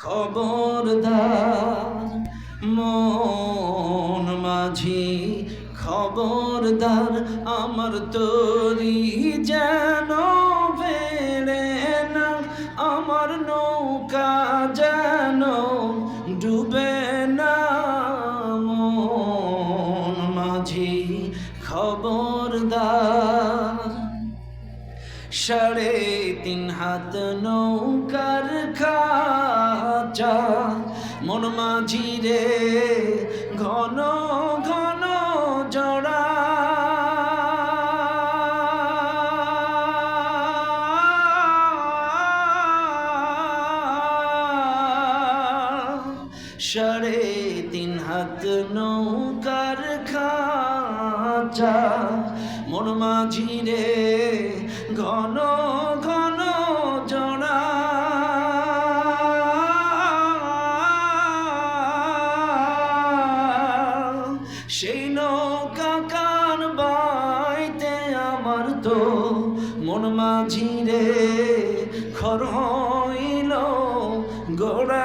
খবরদার মন মাঝি, খবরদার আমার তরি যেন ফেরে না, আমার নৌকা যেন ডুবে না। মন মাঝি খবরদার, 3.5 হাত নৌকার খাঁচা, মন মাঝি রে ঘন ঘন জড়া। সাড়ে 3 হাত নৌকার খাঁচা, মন মাঝি রে ঘন ঘন জড়া। সেই নৌকা কান বাইতে আমার তো মন মাঝি রে খর হইল গোড়া।